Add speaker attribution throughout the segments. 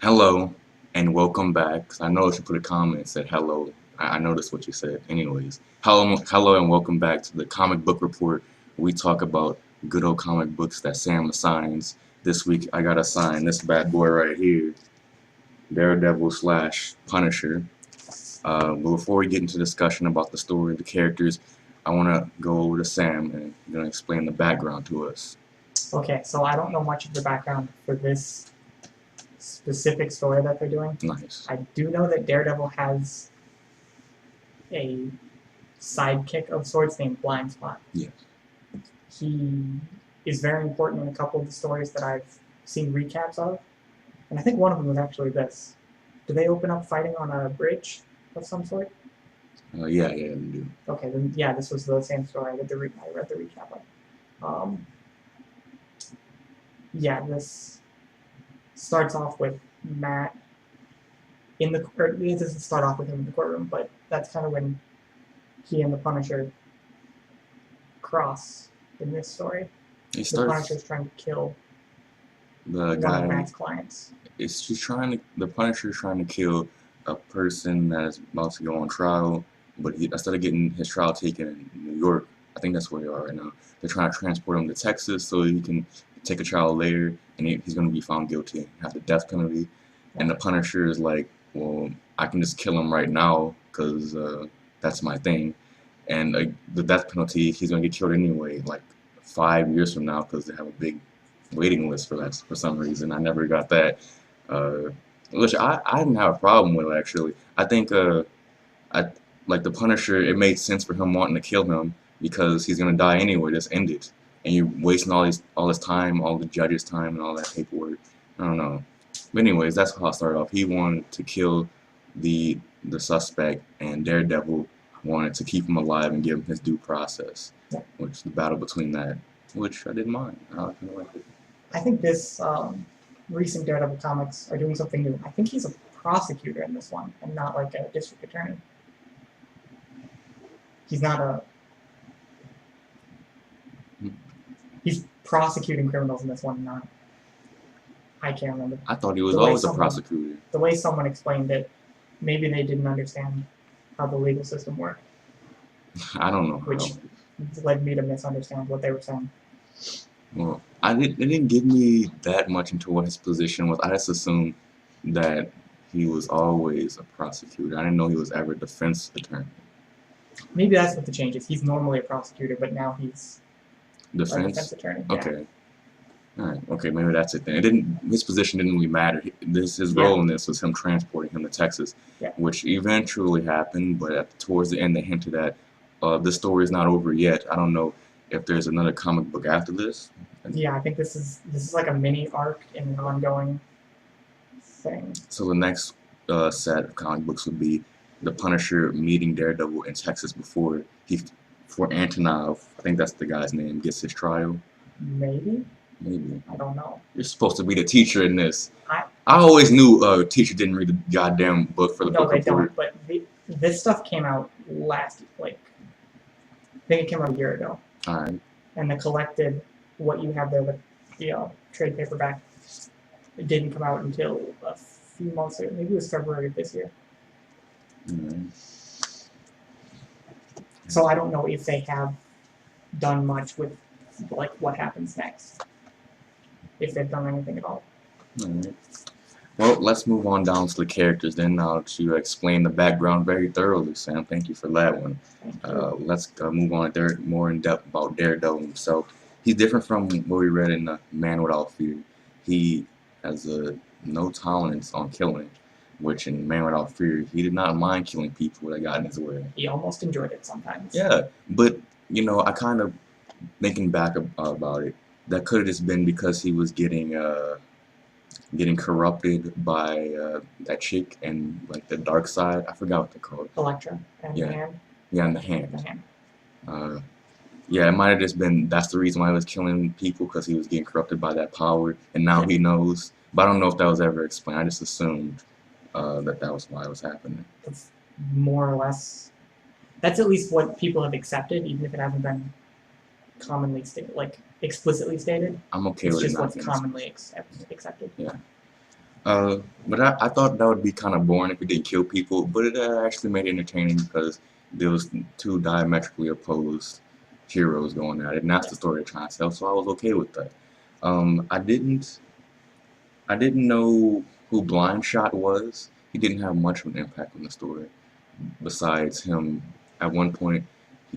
Speaker 1: Hello and welcome back. 'Cause I noticed you put a comment and said hello. I noticed what you said. Anyways, hello and welcome back to the comic book report. We talk about good old comic books that Sam assigns. This week I got assigned this bad boy right here, Daredevil slash Punisher. But before we get into discussion about the story, the characters, I want to go over to Sam and gonna explain the background to us.
Speaker 2: Okay, so I don't know much of the background for this specific story that they're doing.
Speaker 1: Nice.
Speaker 2: I do know that Daredevil has a sidekick of sorts named Blind Spot.
Speaker 1: Yes.
Speaker 2: He is very important in a couple of the stories that I've seen recaps of, and I think one of them was actually this. Do they open up fighting on a bridge of some sort?
Speaker 1: Yeah, they do.
Speaker 2: Okay, then yeah, this was the same story. I read the recap of. Yeah, this starts off with Matt in the, or it doesn't start off with him in the courtroom, but that's kind of when he and the Punisher cross in this story.
Speaker 1: He
Speaker 2: The Punisher's trying to kill
Speaker 1: the
Speaker 2: one
Speaker 1: guy.
Speaker 2: of Matt's clients.
Speaker 1: The Punisher's trying to kill a person that's about to go on trial, but instead of getting his trial taken in New York, I think that's where they are right now, they're trying to transport him to Texas so he can take a trial later, and he's going to be found guilty and have the death penalty. And the Punisher is like, well, I can just kill him right now because that's my thing. And the death penalty, he's going to get killed anyway, like 5 years from now, because they have a big waiting list for that for some reason. I never got that. Which I didn't have a problem with, actually. I think like the Punisher, it made sense for him wanting to kill him because he's gonna die anyway. Just end it, and you're wasting all this time, all the judge's time, and all that paperwork. I don't know. But anyways, that's how it started off. He wanted to kill the suspect, and Daredevil wanted to keep him alive and give him his due process. Which the battle between that, which I didn't mind. I kind of liked it.
Speaker 2: I think this recent Daredevil comics are doing something new. I think he's a prosecutor in this one, and not like a district attorney. He's not a. He's prosecuting criminals in this one, not. I can't remember.
Speaker 1: I thought he was always a prosecutor.
Speaker 2: The way someone explained it, maybe they didn't understand how the legal system worked.
Speaker 1: I don't know.
Speaker 2: Which led me to misunderstand what they were saying.
Speaker 1: Well, it didn't give me that much into what his position was. I just assumed that he was always a prosecutor. I didn't know he was ever a defense attorney.
Speaker 2: Maybe that's what the change is. He's normally a prosecutor, but now he's a defense attorney.
Speaker 1: Okay. Yeah. Alright. Okay, maybe that's it then. His position didn't really matter. His role in this was him transporting him to Texas, which eventually happened. But towards the end, they hinted that the story is not over yet. I don't know if there's another comic book after this.
Speaker 2: Yeah, I think this is like a mini arc in an ongoing thing.
Speaker 1: So the next set of comic books would be the Punisher meeting Daredevil in Texas before Antonov, I think that's the guy's name, gets his trial.
Speaker 2: Maybe.
Speaker 1: I
Speaker 2: don't know.
Speaker 1: You're supposed to be the teacher in this. I always knew a teacher didn't read the goddamn book for the book report.
Speaker 2: No, they don't. But this stuff came out I think it came out a year ago.
Speaker 1: Alright.
Speaker 2: And the collected, what you have there, the trade paperback, it didn't come out until a few months ago. Maybe it was February of this year. So I don't know if they have done much with like what happens next. If they've done anything at all.
Speaker 1: Alright. Well, let's move on down to the characters then. Now to explain the background very thoroughly, Sam. Thank you for that one. Let's move on more in depth about Daredevil himself. He's different from what we read in Man Without Fear. He has no tolerance on killing, which in Man Without Fear, he did not mind killing people that got in his way.
Speaker 2: He almost enjoyed it sometimes.
Speaker 1: Yeah, but you know, I kind of thinking back about it, that could have just been because he was getting corrupted by that chick and like the dark side. I forgot what they're called.
Speaker 2: Elektra and the Hand.
Speaker 1: Yeah, and the Hand. Yeah, it might have just been that's the reason why he was killing people, because he was getting corrupted by that power, and now he knows. But I don't know if that was ever explained. I just assumed that was why it was happening.
Speaker 2: That's more or less. That's at least what people have accepted, even if it hasn't been commonly stated, like explicitly stated.
Speaker 1: I'm okay with it.
Speaker 2: It's just what's commonly accepted.
Speaker 1: Yeah. But I thought that would be kind of boring if he didn't kill people, but it actually made it entertaining because there was two diametrically opposed heroes going at it, and that's
Speaker 2: Yeah.
Speaker 1: the story they're trying to tell. So I was okay with that. I didn't know who Blind Shot was. He didn't have much of an impact on the story. Besides him, at one point,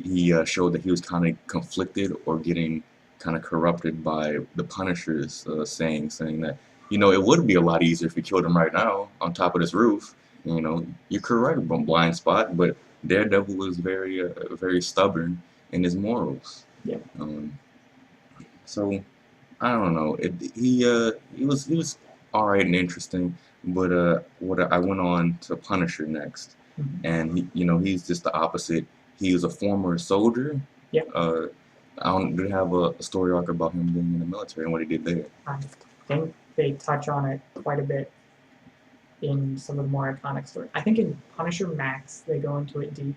Speaker 1: he showed that he was kind of conflicted or getting kind of corrupted by the Punisher's saying that, it would be a lot easier if we killed him right now on top of this roof. You're correct about Blind Spot, but Daredevil was very stubborn in his morals.
Speaker 2: Yeah.
Speaker 1: Um, so I don't know. He was all right and interesting, but what I went on to Punisher next,
Speaker 2: Mhm.
Speaker 1: and he's just the opposite. He was a former soldier.
Speaker 2: Yeah.
Speaker 1: I don't do have a story arc about him being in the military and what he did there.
Speaker 2: I think they touch on it quite a bit in some of the more iconic stories. I think in Punisher Max they go into it deep.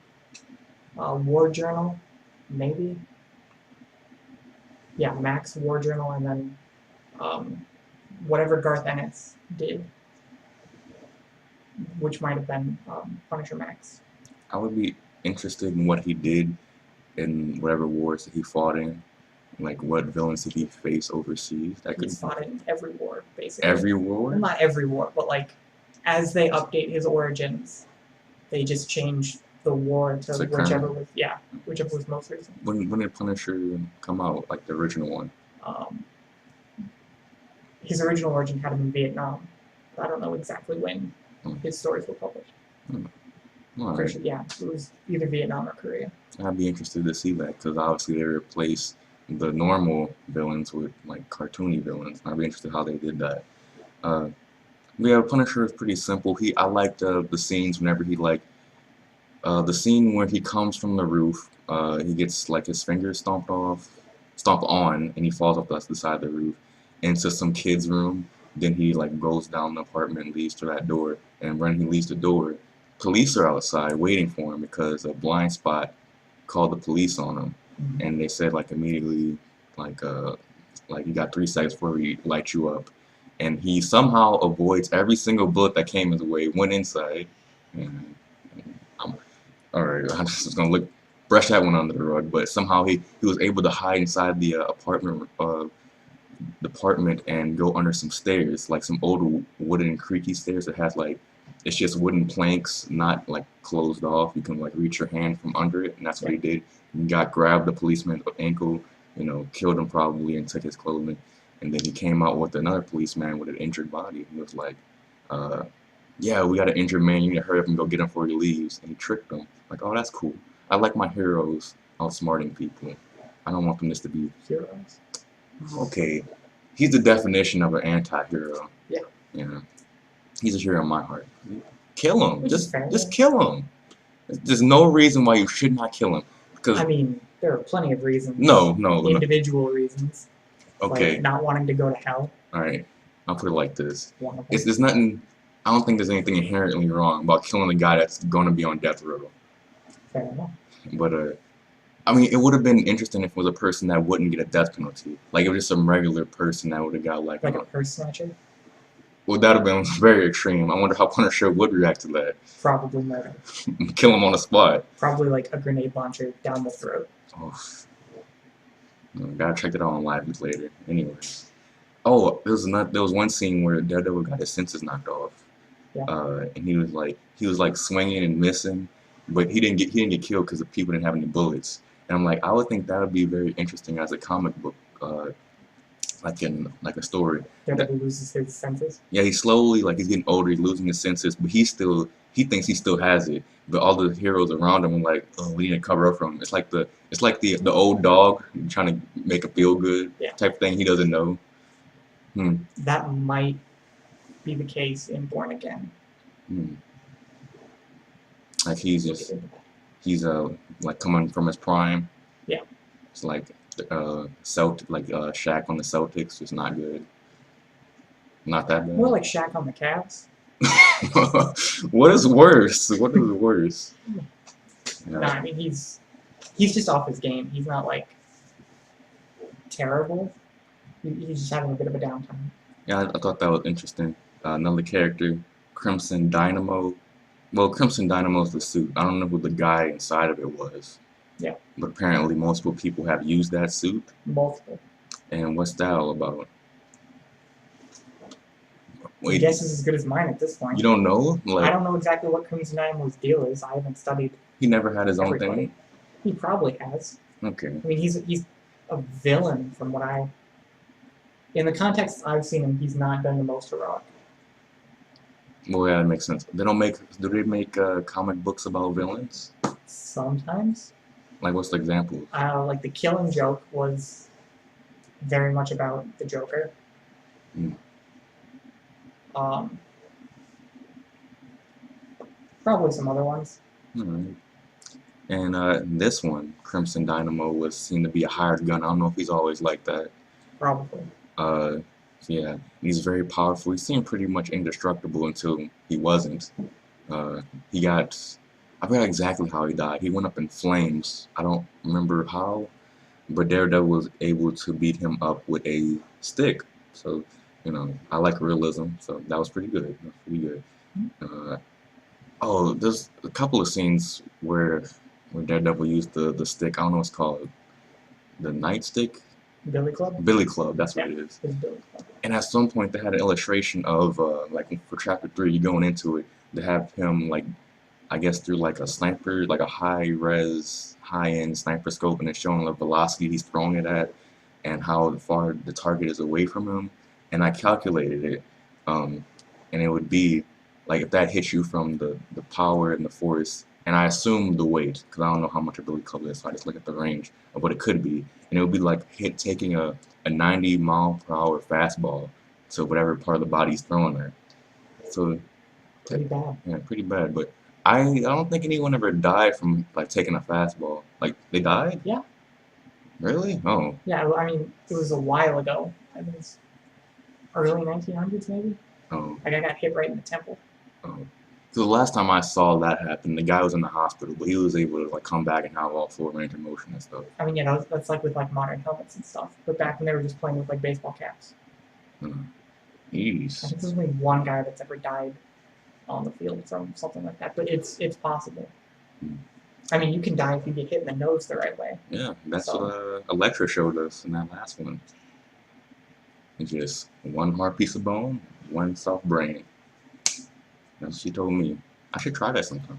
Speaker 2: War Journal, maybe. Yeah, Max War Journal, and then whatever Garth Ennis did, which might have been Punisher Max.
Speaker 1: I would be interested in what he did in whatever wars that he fought in. Like what villains did he face overseas?
Speaker 2: He's fought in every war, basically.
Speaker 1: Every war?
Speaker 2: Well, not every war, but like as they update his origins, they just change the war to whichever was most recent.
Speaker 1: When did Punisher come out? Like the original one?
Speaker 2: Um, his original origin had him in Vietnam. But I don't know exactly when his stories were published.
Speaker 1: All right.
Speaker 2: Sure, yeah, it was either Vietnam or Korea.
Speaker 1: I'd be interested to see that because obviously they replaced the normal villains with like cartoony villains. I'd be interested how they did that. Yeah, Punisher is pretty simple. I liked the scenes whenever the scene where he comes from the roof. He gets like his fingers stomped on, and he falls off the side of the roof into some kid's room. Then he like goes down the apartment and leads to that door. And when he leaves the door, police are outside waiting for him because a blind spot called the police on him, and they said like immediately like you got 3 seconds before we light you up, and he somehow avoids every single bullet that came his way, went inside, and all right, I'm just gonna brush that one under the rug, but somehow he was able to hide inside the apartment and go under some stairs, like some old wooden creaky stairs that has like it's just wooden planks, not like closed off. You can like reach your hand from under it, and that's what he did. He grabbed the policeman's ankle, killed him probably, and took his clothing. And then he came out with another policeman with an injured body. He was like, "Yeah, we got an injured man. You need to hurry up and go get him before he leaves." And he tricked them. Like, oh, that's cool. I like my heroes outsmarting people. I don't want them just to be
Speaker 2: heroes.
Speaker 1: Okay, he's the definition of an anti-hero.
Speaker 2: Yeah.
Speaker 1: Yeah. He's a hero in my heart. Kill him. Just kill him. There's no reason why you should not kill him. Because
Speaker 2: I mean, there are plenty of reasons.
Speaker 1: No.
Speaker 2: Individual reasons.
Speaker 1: Okay.
Speaker 2: Like not wanting to go to hell.
Speaker 1: All right. I'll put it like this. There's nothing. I don't think there's anything inherently wrong about killing a guy that's going to be on death row.
Speaker 2: Fair enough.
Speaker 1: But I mean, it would have been interesting if it was a person that wouldn't get a death penalty. Like it was just some regular person that would have got like
Speaker 2: a purse snatcher.
Speaker 1: Well, that would have been very extreme. I wonder how Punisher would react to that.
Speaker 2: Probably murder.
Speaker 1: Kill him on the spot.
Speaker 2: Probably like a grenade launcher down the throat.
Speaker 1: Oh. Gotta check that out on Live later. Anyways. Oh, there was one scene where Daredevil got his senses knocked off.
Speaker 2: Yeah.
Speaker 1: And he was like swinging and missing, but he didn't get killed because the people didn't have any bullets. And I'm like, I would think that would be very interesting as a comic book, like a story.
Speaker 2: Daredevil loses his senses.
Speaker 1: Yeah, he's slowly he's getting older, he's losing his senses, but he thinks he still has it. But all the heroes around him are like, oh, we need to cover up from him. It's like the old dog trying to make him feel good type of thing. He doesn't know.
Speaker 2: That might be the case in Born Again.
Speaker 1: Like he's like coming from his prime.
Speaker 2: Yeah.
Speaker 1: It's like Shaq on the Celtics, just not good. Not that bad.
Speaker 2: More like Shaq on the Cavs.
Speaker 1: What is worse? What is worse?
Speaker 2: No, I mean he's just off his game. He's not like terrible. He's just having a bit of a downtime.
Speaker 1: Yeah, I thought that was interesting. Another character, Crimson Dynamo. Well, Crimson Dynamo's the suit. I don't know who the guy inside of it was.
Speaker 2: Yeah.
Speaker 1: But apparently multiple people have used that suit.
Speaker 2: Multiple.
Speaker 1: And what's that all about?
Speaker 2: Your
Speaker 1: Wait,
Speaker 2: guess is as good as mine at this point.
Speaker 1: you don't know?
Speaker 2: I
Speaker 1: Like,
Speaker 2: don't know exactly what Crimson Dynamo's deal is. I haven't studied
Speaker 1: he never had his own
Speaker 2: everybody.
Speaker 1: thing?
Speaker 2: He probably has.
Speaker 1: Okay.
Speaker 2: I mean, he's a villain from what I. In the context I've seen him, he's not been the most heroic.
Speaker 1: Well, yeah, that makes sense. They don't make. Do they make comic books about villains?
Speaker 2: Sometimes.
Speaker 1: Like, what's the example?
Speaker 2: Like the Killing Joke was very much about the Joker.
Speaker 1: Mm.
Speaker 2: Probably some other ones.
Speaker 1: Alright. And this one, Crimson Dynamo, was seen to be a hired gun. I don't know if he's always like that.
Speaker 2: Probably.
Speaker 1: Yeah, he's very powerful. He seemed pretty much indestructible until he wasn't. He got, I forgot exactly how he died. He went up in flames. I don't remember how, but Daredevil was able to beat him up with a stick. So, you know, I like realism, so that was pretty good. That was pretty good. Oh, there's a couple of scenes where Daredevil used the stick. I don't know what's called. The nightstick?
Speaker 2: Billy Club?
Speaker 1: Billy Club, that's what it is.
Speaker 2: It's Billy Club.
Speaker 1: And at some point they had an illustration of, like for chapter 3, you going into it, they have him, like, I guess through like a sniper, like a high-res, high-end sniper scope, and it's showing the velocity he's throwing it at and how far the target is away from him. And I calculated it, and it would be, like, if that hits you from the power and the force, and I assume the weight, because I don't know how much a Billy Club is, so I just look at the range of what it could be, and it would be like taking a 90-mile-per-hour fastball to whatever part of the body he's throwing at. So,
Speaker 2: Pretty bad.
Speaker 1: yeah, pretty bad, but I don't think anyone ever died from, like, taking a fastball. Like, they died?
Speaker 2: Yeah.
Speaker 1: Really? Oh.
Speaker 2: Yeah, I mean, it was a while ago. I think it was early 1900s, maybe?
Speaker 1: Oh.
Speaker 2: Like, I got hit right in the temple.
Speaker 1: Oh. So the last time I saw that happen, the guy was in the hospital, but he was able to, like, come back and have all full range of motion and stuff.
Speaker 2: I mean, yeah, that's like with, like, modern helmets and stuff. But back when they were just playing with, like, baseball caps.
Speaker 1: Jeez.
Speaker 2: I think there's only one guy that's ever died on the field from something like that, but it's possible. I mean, you can die if you get hit in the nose the right way.
Speaker 1: Yeah, that's what Electra showed us in that last one. It's just one hard piece of bone, one soft brain. That's what she told me. I should try that sometime.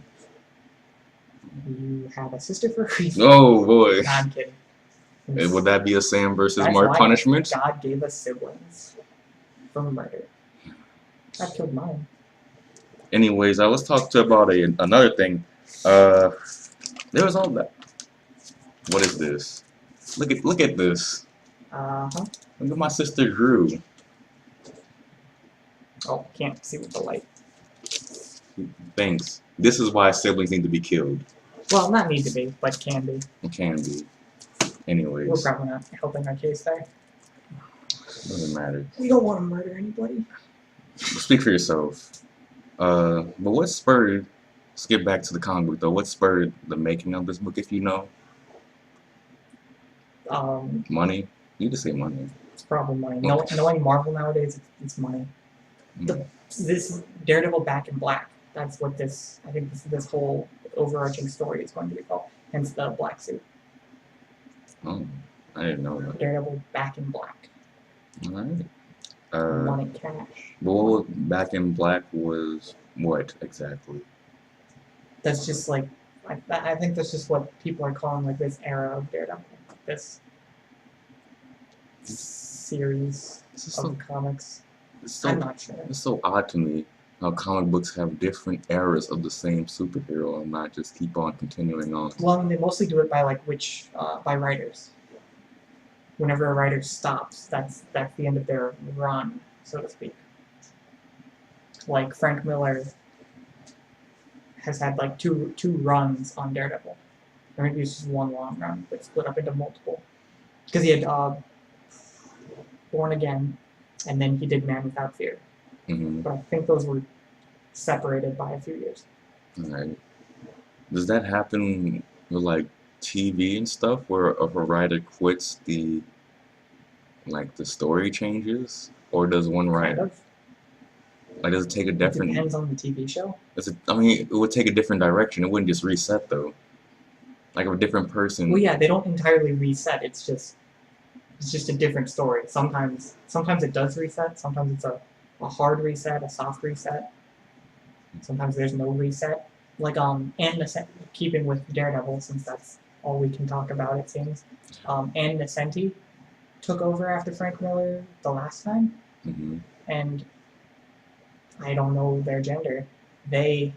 Speaker 2: You have a sister for a reason.
Speaker 1: Oh boy.
Speaker 2: Nah, I'm kidding.
Speaker 1: Would that be a Sam versus
Speaker 2: That's
Speaker 1: Marc
Speaker 2: why
Speaker 1: punishment?
Speaker 2: God gave us siblings from murder. I killed mine.
Speaker 1: Anyways, let's talk about another thing. There was all that. What is this? Look at this. Look at my sister Drew.
Speaker 2: Oh, can't see with the light.
Speaker 1: Thanks. This is why siblings need to be killed.
Speaker 2: Well, not need to be, but can be.
Speaker 1: It can be. Anyways.
Speaker 2: We're probably not helping our case there.
Speaker 1: Doesn't matter.
Speaker 2: We don't want to murder anybody.
Speaker 1: Speak for yourself. But what spurred, skip back to the comic book though, what spurred the making of this book, if you know? Money? You just say money.
Speaker 2: It's probably money.
Speaker 1: Okay.
Speaker 2: Knowing Marvel nowadays, it's money. This Daredevil Back in Black, that's what this, I think this whole overarching story is going to be called. Hence the black suit.
Speaker 1: Oh, I didn't know that.
Speaker 2: Daredevil Back in Black.
Speaker 1: Alright.
Speaker 2: Money, cash.
Speaker 1: Well, Back in Black was what exactly?
Speaker 2: That's just like, I think that's just what people are calling like this era of Daredevil. This series of comics. I'm not sure.
Speaker 1: It's so odd to me how comic books have different eras of the same superhero and not just keep on continuing on.
Speaker 2: Well, I mean, they mostly do it by like by writers. Whenever a writer stops, that's the end of their run, so to speak. Like Frank Miller has had like two runs on Daredevil. Or maybe it's just one long run, but split up into multiple. Because he had Born Again, and then he did Man Without Fear. But I think those were separated by a few years.
Speaker 1: Alright. Does that happen with like TV and stuff, where if a writer quits, the story changes, or does one writer?
Speaker 2: Kind of.
Speaker 1: Like, does it take a
Speaker 2: It
Speaker 1: different?
Speaker 2: depends on the TV show.
Speaker 1: I mean, it would take a different direction. It wouldn't just reset though. Like if a different person.
Speaker 2: Well, yeah, they don't entirely reset. It's just a different story. Sometimes it does reset. Sometimes it's a hard reset, a soft reset. Sometimes there's no reset. Like and keeping with Daredevil, since that's all we can talk about, it seems. And Nascenti took over after Frank Miller the last time,
Speaker 1: Mhm.
Speaker 2: and I don't know their gender. They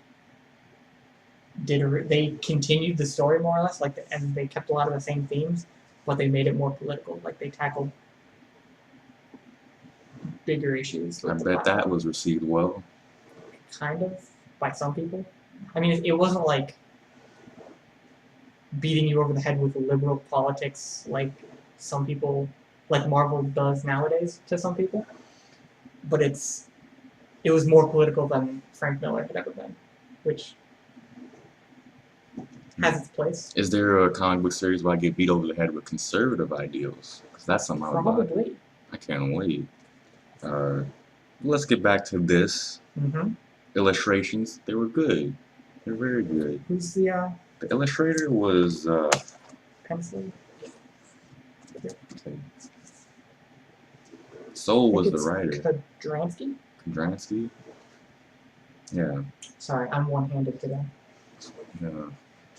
Speaker 2: they continued the story more or less, and they kept a lot of the same themes, but they made it more political. Like they tackled bigger issues
Speaker 1: I
Speaker 2: with the
Speaker 1: bet that
Speaker 2: platform,
Speaker 1: was received well.
Speaker 2: kind of by some people. I mean, it wasn't like beating you over the head with liberal politics like some people, like Marvel does nowadays to some people, but it was more political than Frank Miller had ever been, which has its place.
Speaker 1: Is there a comic book series where I get beat over the head with conservative ideals? Because that's something I would buy.
Speaker 2: Probably.
Speaker 1: I can't wait. Let's get back to this.
Speaker 2: Mm-hmm.
Speaker 1: Illustrations, they were good. They're very good.
Speaker 2: Who's the
Speaker 1: The illustrator was
Speaker 2: pencil?
Speaker 1: okay. Soul was the writer.
Speaker 2: Kodransky?
Speaker 1: Kodransky. Yeah.
Speaker 2: Sorry, I'm one-handed today.
Speaker 1: Yeah.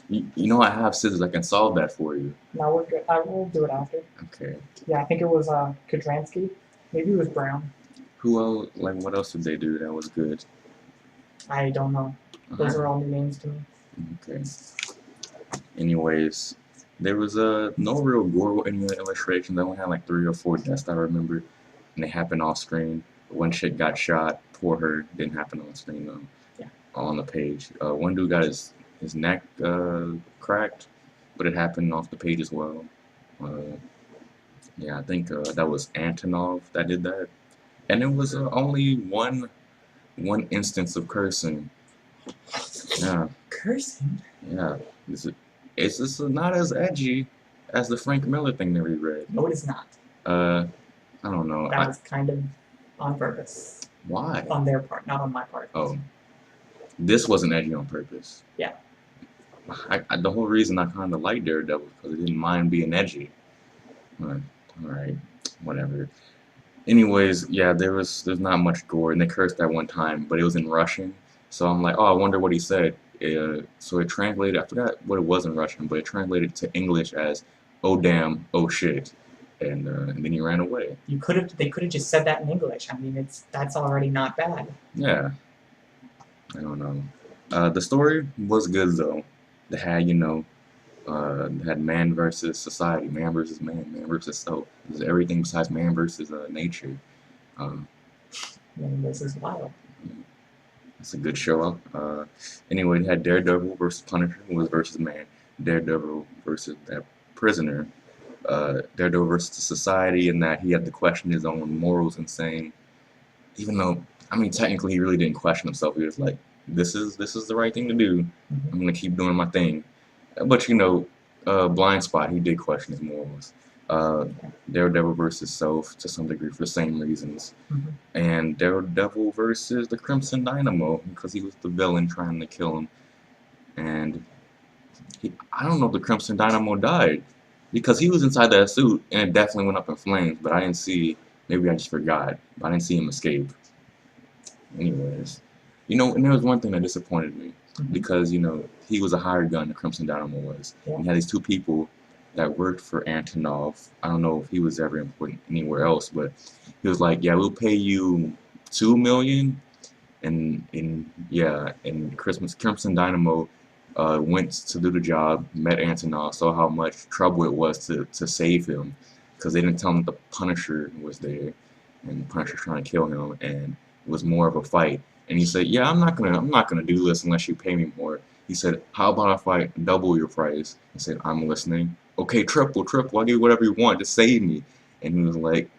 Speaker 1: You know I have scissors. I can solve that for you.
Speaker 2: No, we're good. I will do it after.
Speaker 1: Okay.
Speaker 2: Yeah, I think it was Kodransky. Maybe it was Brown.
Speaker 1: Who else? Like what else did they do that was good?
Speaker 2: I don't know. Those are all new names to me.
Speaker 1: Okay. Anyways, there was no real gore in the illustrations. I only had like 3 or 4 deaths I remember, and they happened off screen. One chick got shot. Poor her. Didn't happen on screen though.
Speaker 2: Yeah.
Speaker 1: On the page. One dude got his neck cracked, but it happened off the page as well. Yeah, I think that was Antonov that did that, and it was only one instance of cursing. Yeah.
Speaker 2: Cursing?
Speaker 1: Yeah. It's just not as edgy as the Frank Miller thing that we read.
Speaker 2: No, it is not.
Speaker 1: I don't know.
Speaker 2: That was kind of on purpose.
Speaker 1: Why?
Speaker 2: On their part, not on my part.
Speaker 1: Oh, this wasn't edgy on purpose.
Speaker 2: Yeah.
Speaker 1: The whole reason I kind of liked Daredevil because I didn't mind being edgy. All right, whatever. Anyways, yeah, there's not much gore, and they cursed that one time, but it was in Russian. So I'm like, oh, I wonder what he said. So it translated, I forgot what it was in Russian, but it translated to English as, oh damn, oh shit, and then he ran away.
Speaker 2: They could have just said that in English. I mean, that's already not bad.
Speaker 1: Yeah, I don't know. The story was good though. They had, they had man versus society, man versus man versus self. There's everything besides man versus nature.
Speaker 2: Man versus wild.
Speaker 1: It's a good show. Anyway, it had Daredevil versus Punisher, who was versus man. Daredevil versus that prisoner. Daredevil versus society, in that he had to question his own morals and saying, even though, I mean, technically he really didn't question himself. He was like, this is the right thing to do. I'm gonna keep doing my thing. But blind spot, he did question his morals. Daredevil versus Self to some degree for the same reasons. And Daredevil versus the Crimson Dynamo because he was the villain trying to kill him. And I don't know if the Crimson Dynamo died because he was inside that suit and it definitely went up in flames, but I didn't see, maybe I just forgot, but I didn't see him escape. Anyways, and there was one thing that disappointed me because, he was a hired gun, the Crimson Dynamo was.
Speaker 2: Yeah.
Speaker 1: And he had these 2 people that worked for Antonov. I don't know if he was ever important anywhere else, but he was like, yeah, we'll pay you $2 million. And Crimson Dynamo went to do the job, met Antonov, saw how much trouble it was to save him because they didn't tell him the Punisher was there and the Punisher trying to kill him, and it was more of a fight. And he said, yeah, I'm not gonna do this unless you pay me more. He said, how about if I double your price? I said, I'm listening. Okay, triple, I'll give you whatever you want, just save me. And he was like,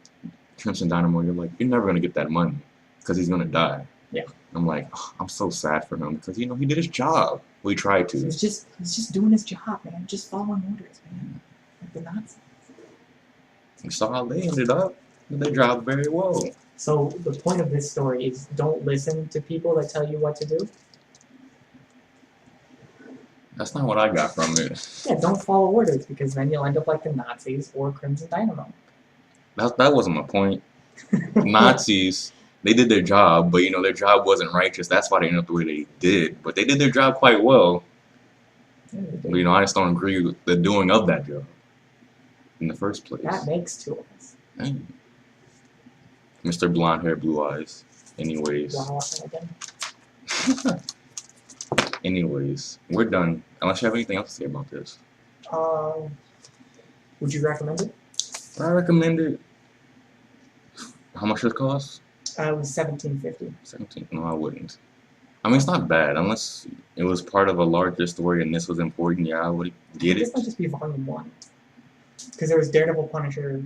Speaker 1: Crimson Dynamo, you're never gonna get that money because he's gonna die.
Speaker 2: Yeah.
Speaker 1: I'm like, oh, I'm so sad for him because he did his job. Well, he tried to.
Speaker 2: He's just doing his job, man. Just following orders, man. Like the Nazis.
Speaker 1: You saw how they ended up. They job very well.
Speaker 2: So the point of this story is don't listen to people that tell you what to do.
Speaker 1: That's not what I got from it.
Speaker 2: Yeah, don't follow orders because then you'll end up like the Nazis or Crimson Dynamo.
Speaker 1: That wasn't my point. Nazis, they did their job, but their job wasn't righteous. That's why they ended up the way they did. But they did their job quite well. But, I just don't agree with the doing of that job in the first place.
Speaker 2: That makes two of us.
Speaker 1: Hey. Mr. Blonde Hair, Blue Eyes. Anyways.
Speaker 2: Wow, again.
Speaker 1: Anyways, we're done. Unless you have anything else to say about this.
Speaker 2: Would you recommend it?
Speaker 1: I recommend it. How much does it cost?
Speaker 2: It was $17.50.
Speaker 1: 17. No, I wouldn't. I mean, it's not bad unless it was part of a larger story and this was important. Yeah, I would get
Speaker 2: This
Speaker 1: it.
Speaker 2: might just be volume 1. Because there was Daredevil Punisher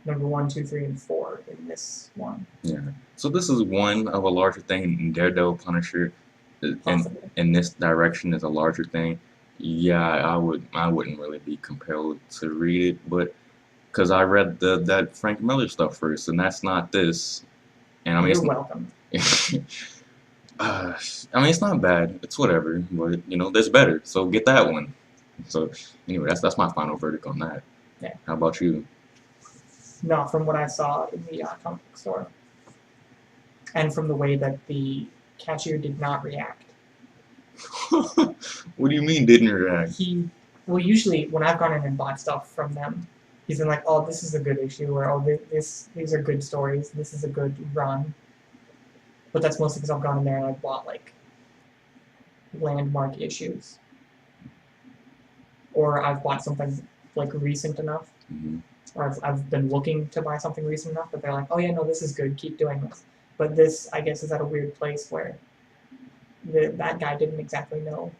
Speaker 2: number 1, 2, 3, and 4 in this one.
Speaker 1: Yeah. So this is one of a larger thing, and Daredevil Punisher,
Speaker 2: Possibly.
Speaker 1: in this direction is a larger thing. Yeah, I wouldn't really be compelled to read it, but because I read that Frank Miller stuff first, and that's not this. And I mean,
Speaker 2: You're welcome.
Speaker 1: I mean, it's not bad. It's whatever, but there's better. So get that one. So anyway, that's my final verdict on that.
Speaker 2: Yeah.
Speaker 1: How about you?
Speaker 2: No, from what I saw in the comic book store, and from the way that the cashier did not react.
Speaker 1: What do you mean didn't react?
Speaker 2: Well, usually when I've gone in and bought stuff from them, he's been like, "Oh, this is a good issue," or "Oh, these are good stories. This is a good run." But that's mostly because I've gone in there and I've bought like landmark issues, or I've bought something like recent enough, or I've been looking to buy something recent enough that they're like, "Oh yeah, no, this is good. Keep doing this." But this, I guess, is at a weird place where that guy didn't exactly know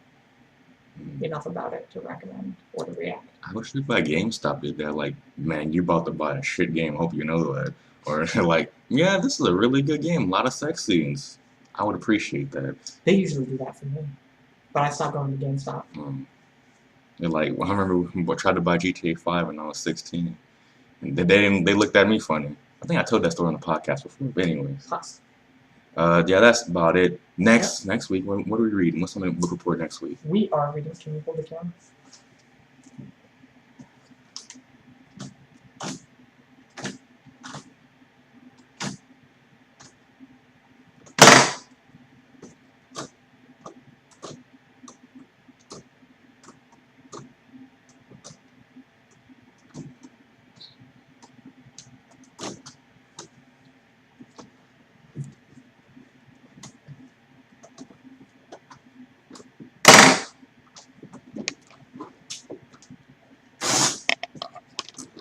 Speaker 2: enough about it to recommend or to react.
Speaker 1: I wish people at GameStop did that. Like, man, you're about to buy a shit game. Hope you know that. Or like, yeah, this is a really good game. A lot of sex scenes. I would appreciate that.
Speaker 2: They usually do that for me, but I stopped going to GameStop.
Speaker 1: They're like, well, I remember when I tried to buy GTA 5 when I was 16, and they looked at me funny. I think I told that story on the podcast before. But anyways,
Speaker 2: Plus,
Speaker 1: yeah, that's about it. Next week, what are we reading? What's on the book report next week?
Speaker 2: we are reading. Can you hold the camera?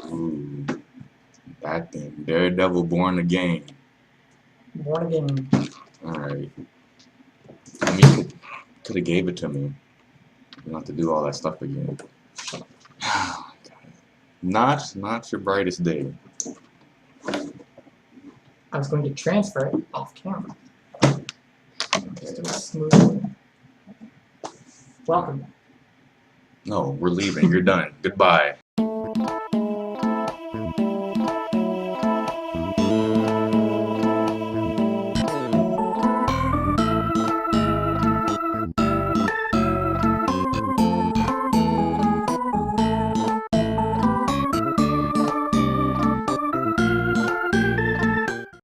Speaker 1: Ooh, that thing. Daredevil Born Again.
Speaker 2: Born Again.
Speaker 1: Alright. I mean, you could have gave it to me. You don't have to do all that stuff again. Not your brightest day.
Speaker 2: I was going to transfer it off camera. Just do it smoothly. Welcome.
Speaker 1: No, we're leaving. You're done. Goodbye.